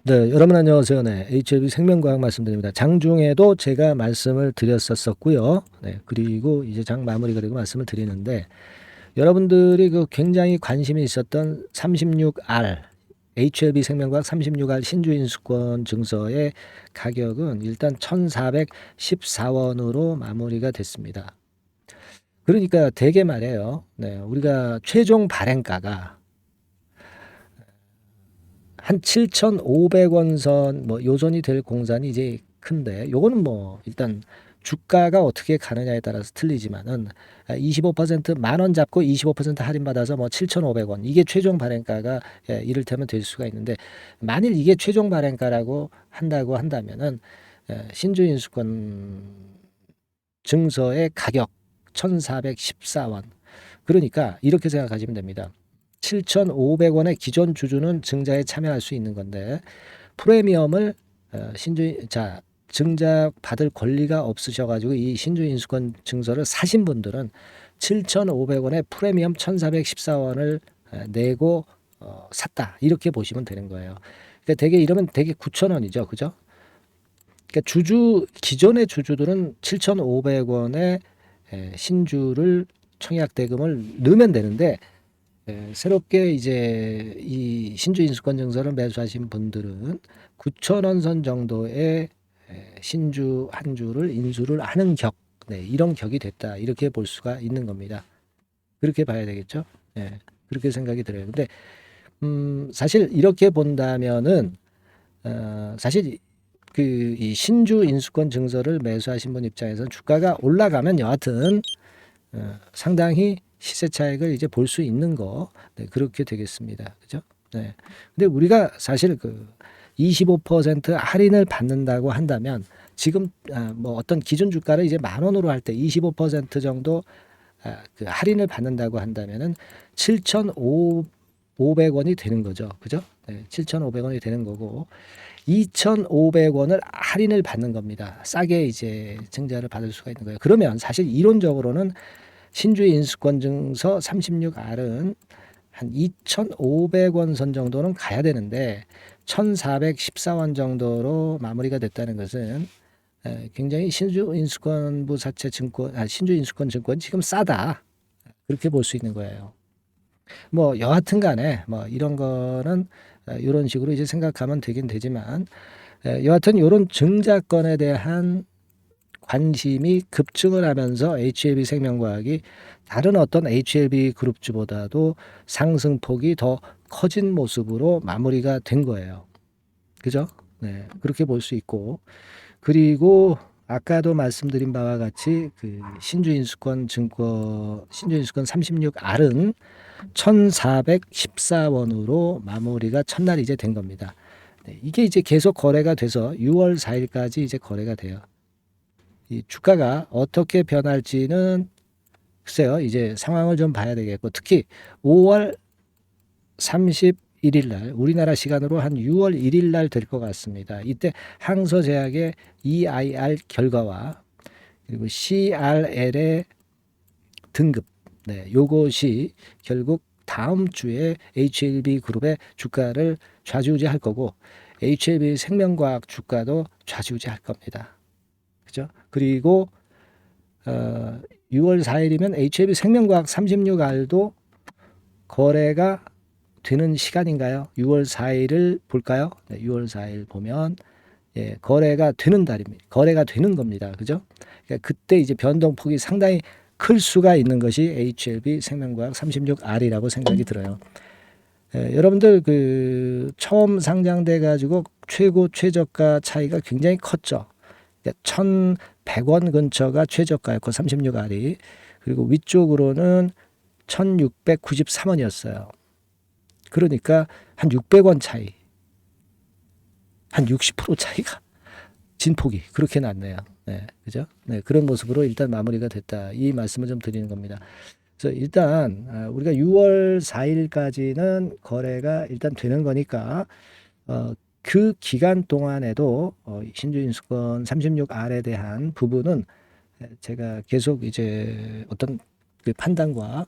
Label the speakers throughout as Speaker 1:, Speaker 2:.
Speaker 1: 네, 여러분 안녕하세요. 네, HLB 생명과학 말씀드립니다. 장중에도 제가 말씀을 드렸었고요. 네, 그리고 이제 장 마무리가 되고 말씀을 드리는데 여러분들이 그 굉장히 관심이 있었던 36R HLB 생명과학 36R 신주인수권 증서의 가격은 일단 1,414원으로 마무리가 됐습니다. 그러니까 대개 말이에요. 네, 우리가 최종 발행가가 한 7,500원 선 뭐 요선이 될 공산이 이제 큰데 요거는 뭐 일단 주가가 어떻게 가느냐에 따라서 틀리지만은 25% 만 원 잡고 25% 할인 받아서 뭐 7,500원 이게 최종 발행가가 이를테면 될 수가 있는데 만일 이게 최종 발행가라고 한다고 한다면은 신주인수권 증서의 가격 1,414원 그러니까 이렇게 생각하시면 됩니다. 7,500원의 기존 주주는 증자에 참여할 수 있는 건데 프리미엄을 증자 받을 권리가 없으셔가지고 이 신주인수권 증서를 사신 분들은 7,500원에 프리미엄 1,414원을 내고 샀다 이렇게 보시면 되는 거예요. 그러니까 대개 이러면 대개 9,000원이죠, 그죠? 그러니까 기존의 주주들은 7,500원에 신주를 청약 대금을 넣으면 되는데 새롭게 이제 이 신주 인수권 증서를 매수하신 분들은 9,000원 선 정도의 신주 한 주를 인수를 하는 격, 네, 이런 격이 됐다 이렇게 볼 수가 있는 겁니다. 그렇게 봐야 되겠죠? 네, 그렇게 생각이 들어요. 근데 사실 이렇게 본다면은 사실 그 이 신주 인수권 증서를 매수하신 분 입장에서는 주가가 올라가면 여하튼 상당히 시세 차익을 이제 볼 수 있는 거, 네, 그렇게 되겠습니다. 그죠? 네. 근데 우리가 사실 그 25% 할인을 받는다고 한다면 지금 뭐 어떤 기준 주가를 이제 만 원으로 할 때 25% 정도 그 할인을 받는다고 한다면은 7,500원이 되는 거죠. 그죠? 네, 7,500원이 되는 거고 2,500원을 할인을 받는 겁니다. 싸게 이제 증자를 받을 수가 있는 거예요. 그러면 사실 이론적으로는 신주 인수권 증서 36R은 한 2,500원 선 정도는 가야 되는데 1,414원 정도로 마무리가 됐다는 것은 굉장히 신주 인수권부 사채 증권, 신주 인수권 증권 지금 싸다 그렇게 볼 수 있는 거예요. 뭐 여하튼간에 뭐 이런 거는 이런 식으로 이제 생각하면 되긴 되지만 여하튼 이런 증자권에 대한 관심이 급증을 하면서 HLB 생명과학이 다른 어떤 HLB 그룹주보다도 상승폭이 더 커진 모습으로 마무리가 된 거예요. 그죠? 네, 그렇게 볼 수 있고 그리고 아까도 말씀드린 바와 같이 그 신주인수권 36R은 1,414원으로 마무리가 첫날 이제 된 겁니다. 네, 이게 이제 계속 거래가 돼서 6월 4일까지 이제 거래가 돼요. 이 주가가 어떻게 변할지는 글쎄요, 이제 상황을 좀 봐야 되겠고, 특히 5월 31일 날, 우리나라 시간으로 한 6월 1일 날 될 것 같습니다. 이때 항서제약의 EIR 결과와 그리고 CRL의 등급, 네, 요것이 결국 다음 주에 HLB 그룹의 주가를 좌지우지할 거고, HLB 생명과학 주가도 좌지우지할 겁니다. 그죠? 그리고 6월 4일이면 HLB 생명과학 36R도 거래가 되는 시간인가요? 6월 4일을 볼까요? 네, 6월 4일 보면 거래가 되는 달입니다. 거래가 되는 겁니다. 그죠? 그러니까 그때 이제 변동폭이 상당히 클 수가 있는 것이 HLB 생명과학 36R이라고 생각이 들어요. 여러분들 그 처음 상장돼 가지고 최고 최저가 차이가 굉장히 컸죠. 1,100원 근처가 최저가였고 36R이 그리고 위쪽으로는 1,693원이었어요. 그러니까 한 600원 차이, 한 60% 차이가 진폭이 그렇게 났네요. 네, 그죠? 네, 그런 모습으로 일단 마무리가 됐다. 이 말씀을 좀 드리는 겁니다. 그래서 일단 우리가 6월 4일까지는 거래가 일단 되는 거니까 그 기간 동안에도 신주인수권 36R에 대한 부분은 제가 계속 이제 어떤 그 판단과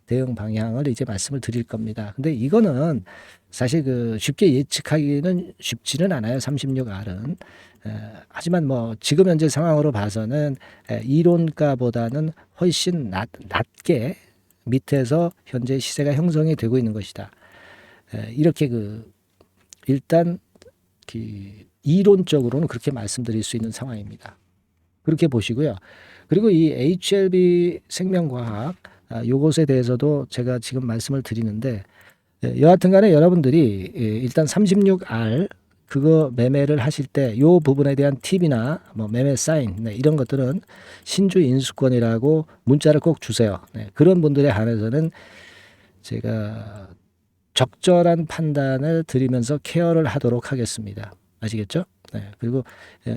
Speaker 1: 대응 방향을 이제 말씀을 드릴 겁니다. 근데 이거는 사실 그 쉽게 예측하기는 쉽지는 않아요. 36R은. 하지만 뭐 지금 현재 상황으로 봐서는 이론가보다는 훨씬 낮게 밑에서 현재 시세가 형성이 되고 있는 것이다. 이렇게 그 일단 그 이론적으로는 그렇게 말씀드릴 수 있는 상황입니다. 그렇게 보시고요. 그리고 이 HLB 생명과학 요것에 대해서도 제가 지금 말씀을 드리는데 여하튼 간에 여러분들이 일단 36R 그거 매매를 하실 때 요 부분에 대한 팁이나 뭐 매매 사인 이런 것들은 신주 인수권이라고 문자를 꼭 주세요. 그런 분들에 한해서는 제가 적절한 판단을 드리면서 케어를 하도록 하겠습니다. 아시겠죠? 그리고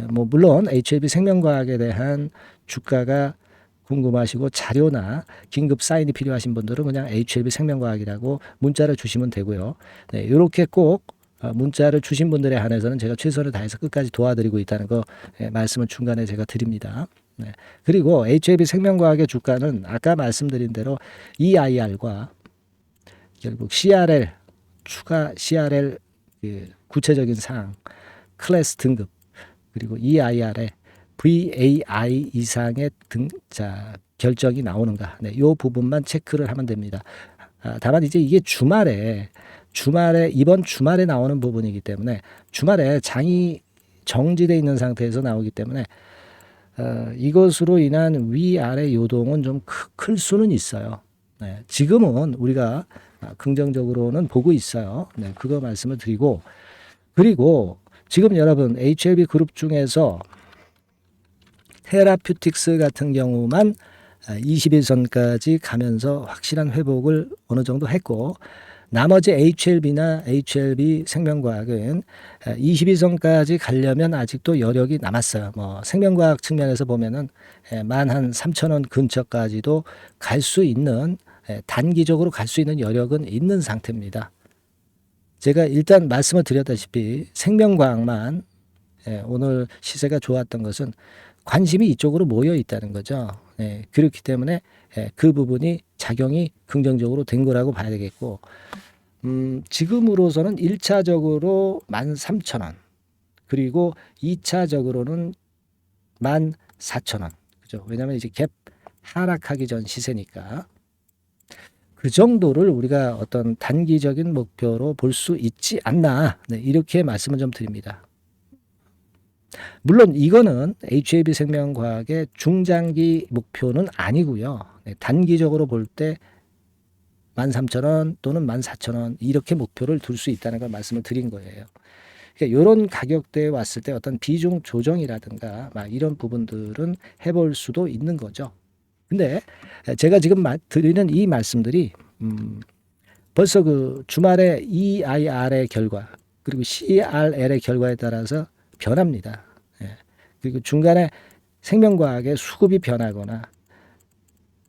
Speaker 1: 뭐 물론 HLB 생명과학에 대한 주가가 궁금하시고 자료나 긴급 사인이 필요하신 분들은 그냥 HLB 생명과학이라고 문자를 주시면 되고요. 이렇게 꼭 문자를 주신 분들에 한해서는 제가 최선을 다해서 끝까지 도와드리고 있다는 거 말씀을 중간에 제가 드립니다. 그리고 HLB 생명과학의 주가는 아까 말씀드린 대로 EIR과 결국 CRL, 추가 CRL 구체적인 사항, 클래스 등급, 그리고 EIR에 VAI 이상의 결정이 나오는가. 이 부분만 체크를 하면 됩니다. 다만 이제 이게 주말에 이번 주말에 나오는 부분이기 때문에 주말에 장이 정지되어 있는 상태에서 나오기 때문에 이것으로 인한 위아래 요동은 좀 클 수는 있어요. 지금은 우리가 긍정적으로는 보고 있어요. 그거 말씀을 드리고, 그리고 지금 여러분 HLB 그룹 중에서 테라퓨틱스 같은 경우만 21선까지 가면서 확실한 회복을 어느 정도 했고, 나머지 HLB나 HLB 생명과학은 22선까지 가려면 아직도 여력이 남았어요. 뭐 생명과학 측면에서 보면은 13,000원 근처까지도 갈 수 있는, 단기적으로 갈 수 있는 여력은 있는 상태입니다. 제가 일단 말씀을 드렸다시피 생명과학만 오늘 시세가 좋았던 것은 관심이 이쪽으로 모여 있다는 거죠. 그렇기 때문에 그 부분이 작용이 긍정적으로 된 거라고 봐야 되겠고, 지금으로서는 1차적으로 13,000원, 그리고 2차적으로는 14,000원. 그죠? 왜냐하면 이제 갭 하락하기 전 시세니까. 그 정도를 우리가 어떤 단기적인 목표로 볼 수 있지 않나. 이렇게 말씀을 좀 드립니다. 물론 이거는 HLB 생명과학의 중장기 목표는 아니고요. 단기적으로 볼 때 13,000원 또는 14,000원 이렇게 목표를 둘 수 있다는 걸 말씀을 드린 거예요. 그러니까 이런 가격대에 왔을 때 어떤 비중 조정이라든가 막 이런 부분들은 해볼 수도 있는 거죠. 근데 제가 지금 드리는 이 말씀들이 벌써 그 주말에 EIR의 결과 그리고 CRL의 결과에 따라서 변합니다. 그리고 중간에 생명과학의 수급이 변하거나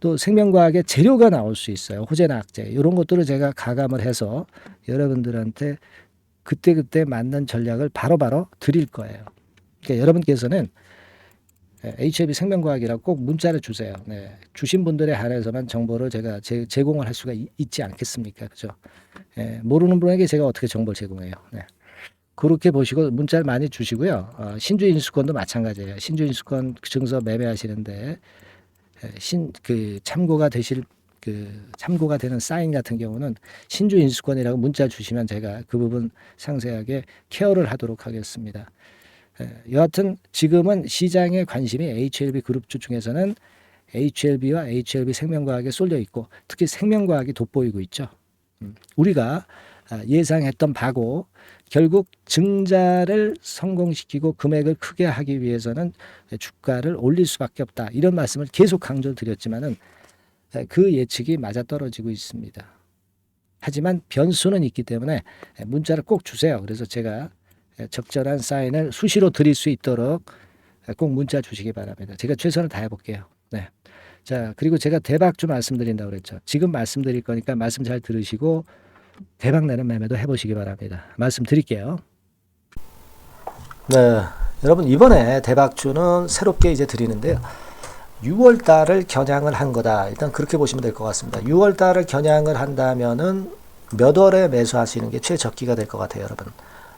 Speaker 1: 또 생명과학의 재료가 나올 수 있어요. 호재나 악재 이런 것들을 제가 가감을 해서 여러분들한테 그때그때 맞는 전략을 바로바로 드릴 거예요. 그러니까 여러분께서는 HLB 생명과학이라고 꼭 문자를 주세요. 주신 분들에 한해서만 정보를 제가 제공을 할 수가 있지 않겠습니까? 그죠? 모르는 분에게 제가 어떻게 정보를 제공해요. 그렇게 보시고 문자를 많이 주시고요. 신주인수권도 마찬가지예요. 신주인수권 증서 매매하시는데 참고가 되는 사인 같은 경우는 신주인수권이라고 문자 주시면 제가 그 부분 상세하게 케어를 하도록 하겠습니다. 여하튼 지금은 시장의 관심이 HLB 그룹주 중에서는 HLB와 HLB 생명과학에 쏠려 있고 특히 생명과학이 돋보이고 있죠. 우리가 예상했던 바고 결국 증자를 성공시키고 금액을 크게 하기 위해서는 주가를 올릴 수밖에 없다. 이런 말씀을 계속 강조드렸지만은 그 예측이 맞아떨어지고 있습니다. 하지만 변수는 있기 때문에 문자를 꼭 주세요. 그래서 제가 적절한 사인을 수시로 드릴 수 있도록 꼭 문자 주시기 바랍니다. 제가 최선을 다해 볼게요. 자, 그리고 제가 대박주 말씀드린다고 그랬죠. 지금 말씀드릴 거니까 말씀 잘 들으시고 대박 내는 매매도 해보시기 바랍니다. 말씀드릴게요. 여러분 이번에 대박주는 새롭게 이제 드리는데요. 6월 달을 겨냥을 한 거다. 일단 그렇게 보시면 될 것 같습니다. 6월 달을 겨냥을 한다면은 몇 월에 매수하시는 게 최적기가 될 것 같아요, 여러분.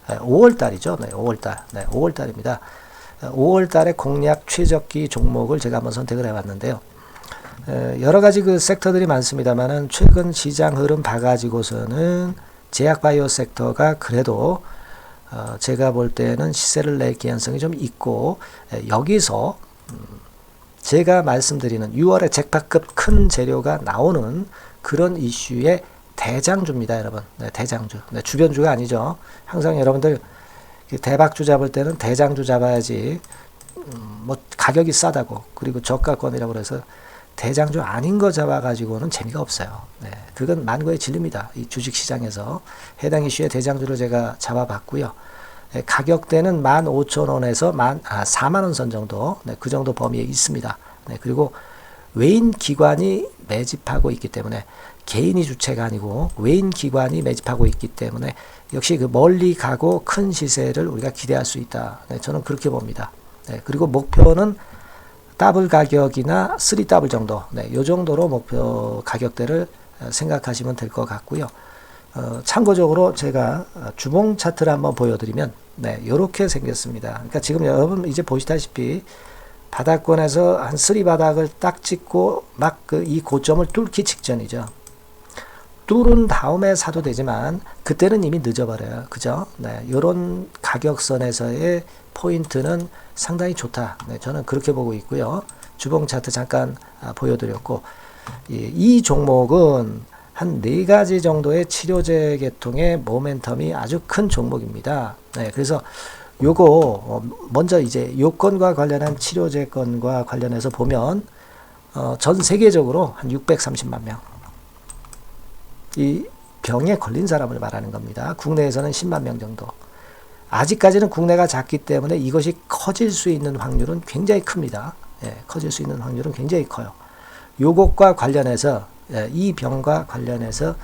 Speaker 1: 5월 달이죠. 네, 5월 달. 네, 5월 달입니다. 5월 달에 공략 최적기 종목을 제가 한번 선택을 해봤는데요. 여러 가지 그 섹터들이 많습니다만은 최근 시장 흐름 봐가지고서는 제약바이오 섹터가 그래도 제가 볼 때는 시세를 낼 개연성이 좀 있고, 여기서 제가 말씀드리는 6월에 잭팟급 큰 재료가 나오는 그런 이슈의 대장주입니다, 여러분. 네, 대장주. 네, 주변주가 아니죠. 항상 여러분들 대박주 잡을 때는 대장주 잡아야지, 뭐 가격이 싸다고, 그리고 저가권이라고 그래서 대장주 아닌 거 잡아가지고는 재미가 없어요. 네, 그건 만고의 진리입니다. 이 주식시장에서 해당 이슈의 대장주를 제가 잡아봤고요. 네, 가격대는 15,000원에서 4만원 선 정도, 네, 그 정도 범위에 있습니다. 네, 그리고 외인 기관이 매집하고 있기 때문에, 개인이 주체가 아니고 외인 기관이 매집하고 있기 때문에 역시 그 멀리 가고 큰 시세를 우리가 기대할 수 있다. 네, 저는 그렇게 봅니다. 네, 그리고 목표는 더블 가격이나 3더블 정도, 네, 요 정도로 목표 가격대를 생각하시면 될 것 같고요. 참고적으로 제가 주봉 차트를 한번 보여드리면, 네, 요렇게 생겼습니다. 그러니까 지금 여러분 이제 보시다시피 바닥권에서 한 3 바닥을 딱 찍고 막 이 고점을 뚫기 직전이죠. 뚫은 다음에 사도 되지만 그때는 이미 늦어버려요. 그죠? 네, 요런 가격선에서의 포인트는 상당히 좋다. 네, 저는 그렇게 보고 있고요. 주봉 차트 잠깐 보여드렸고, 이 종목은 한 4가지 정도의 치료제 계통의 모멘텀이 아주 큰 종목입니다. 네, 그래서 요거 먼저 이제 요건과 관련한 치료제 건과 관련해서 보면 전 세계적으로 한 630만 명 이 병에 걸린 사람을 말하는 겁니다. 국내에서는 10만 명 정도. 아직까지는 국내가 작기 때문에 이것이 커질 수 있는 확률은 굉장히 큽니다. 예, 커질 수 있는 확률은 굉장히 커요. 요것과 관련해서, 이 병과 관련해서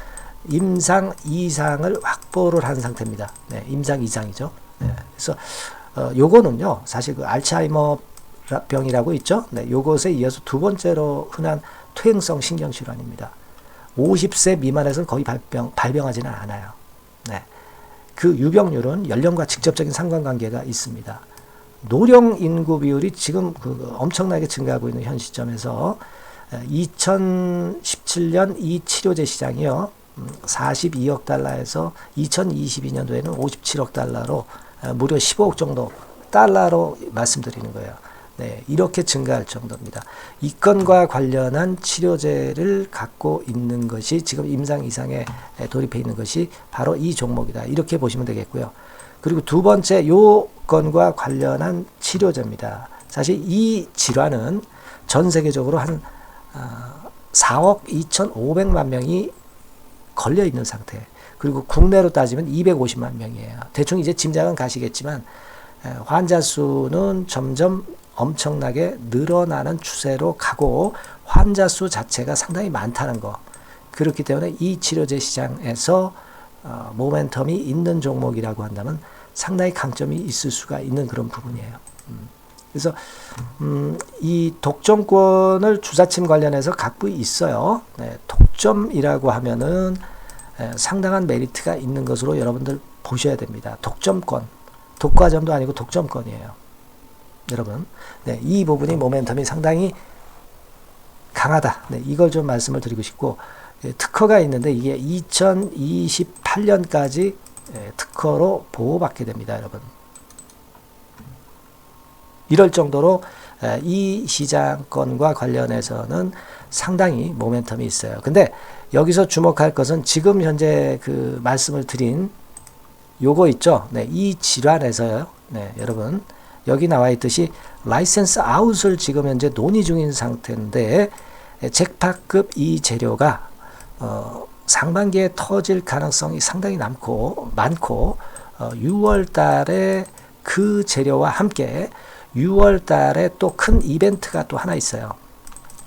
Speaker 1: 임상 이상을 확보를 한 상태입니다. 네, 임상 이상이죠. 네, 그래서 요거는요, 사실 그 알츠하이머 병이라고 있죠. 네, 요것에 이어서 두 번째로 흔한 퇴행성 신경질환입니다. 50세 미만에서는 거의 발병하지는 않아요. 네. 그 유병률은 연령과 직접적인 상관관계가 있습니다. 노령 인구 비율이 지금 엄청나게 증가하고 있는 현 시점에서 2017년 이 치료제 시장이요, 42억 달러에서 2022년도에는 57억 달러로 무려 15억 정도 달러로 말씀드리는 거예요. 네, 이렇게 증가할 정도입니다. 이 건과 관련한 치료제를 갖고 있는 것이 지금 임상 이상에 돌입해 있는 것이 바로 이 종목이다. 이렇게 보시면 되겠고요. 그리고 두 번째, 요 건과 관련한 치료제입니다. 사실 이 질환은 전 세계적으로 한 4억 2,500만 명이 걸려 있는 상태. 그리고 국내로 따지면 250만 명이에요. 대충 이제 짐작은 가시겠지만 환자 수는 점점 엄청나게 늘어나는 추세로 가고 환자 수 자체가 상당히 많다는 거. 그렇기 때문에 이 치료제 시장에서 모멘텀이 있는 종목이라고 한다면 상당히 강점이 있을 수가 있는 그런 부분이에요. 그래서 이 독점권을 주사침 관련해서 갖고 있어요. 네, 독점이라고 하면은 상당한 메리트가 있는 것으로 여러분들 보셔야 됩니다. 독점권, 독과점도 아니고 독점권이에요. 여러분, 네, 이 부분이 모멘텀이 상당히 강하다. 네, 이걸 좀 말씀을 드리고 싶고, 특허가 있는데 이게 2028년까지 특허로 보호받게 됩니다, 여러분. 이럴 정도로 이 시장권과 관련해서는 상당히 모멘텀이 있어요. 근데 여기서 주목할 것은 지금 현재 그 말씀을 드린 요거 있죠. 네, 이 질환에서요. 네, 여러분. 여기 나와 있듯이 라이센스 아웃을 지금 현재 논의 중인 상태인데, 잭팟급 이 재료가 상반기에 터질 가능성이 상당히 많고 6월 달에 그 재료와 함께 6월 달에 또 큰 이벤트가 또 하나 있어요.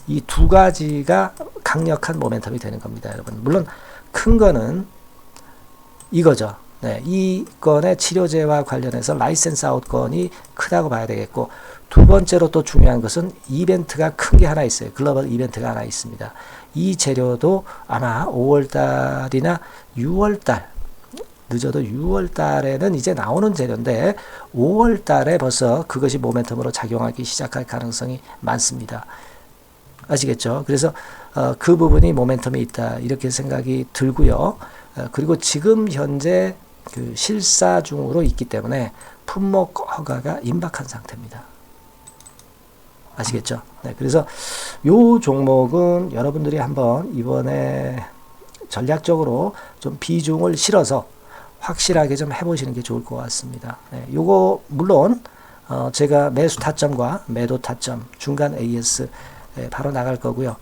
Speaker 1: 이 두 가지가 강력한 모멘텀이 되는 겁니다, 여러분. 물론 큰 거는 이거죠. 네, 이 건의 치료제와 관련해서 라이센스 아웃 건이 크다고 봐야 되겠고, 두 번째로 또 중요한 것은 이벤트가 큰 게 하나 있어요. 글로벌 이벤트가 하나 있습니다. 이 재료도 아마 5월 달이나 6월달, 늦어도 6월달에는 이제 나오는 재료인데 5월달에 벌써 그것이 모멘텀으로 작용하기 시작할 가능성이 많습니다. 아시겠죠? 그래서 그 부분이 모멘텀이 있다 이렇게 생각이 들고요. 그리고 지금 현재 그 실사 중으로 있기 때문에 품목 허가가 임박한 상태입니다. 아시겠죠? 네, 그래서 요 종목은 여러분들이 한번 이번에 전략적으로 좀 비중을 실어서 확실하게 좀 해보시는 게 좋을 것 같습니다. 네, 요거 물론 제가 매수 타점과 매도 타점 중간 AS 바로 나갈 거고요.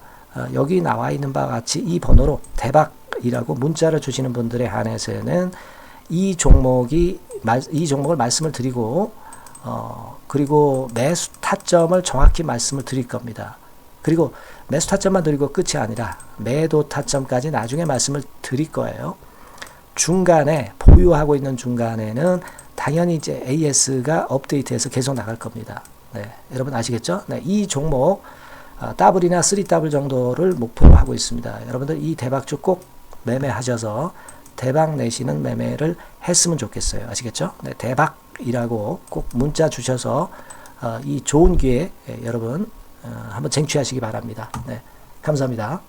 Speaker 1: 여기 나와 있는 바와 같이 이 번호로 대박이라고 문자를 주시는 분들에 한해서는 이 종목을 말씀을 드리고 그리고 매수 타점을 정확히 말씀을 드릴 겁니다. 그리고 매수 타점만 드리고 끝이 아니라 매도 타점까지 나중에 말씀을 드릴 거예요. 중간에 보유하고 있는 중간에는 당연히 이제 AS가 업데이트해서 계속 나갈 겁니다. 네, 여러분 아시겠죠? 네, 이 종목 더블이나 3더블 정도를 목표로 하고 있습니다. 여러분들 이 대박주 꼭 매매하셔서 대박 내시는 매매를 했으면 좋겠어요. 아시겠죠? 네, 대박이라고 꼭 문자 주셔서 이 좋은 기회 여러분 한번 쟁취하시기 바랍니다. 네, 감사합니다.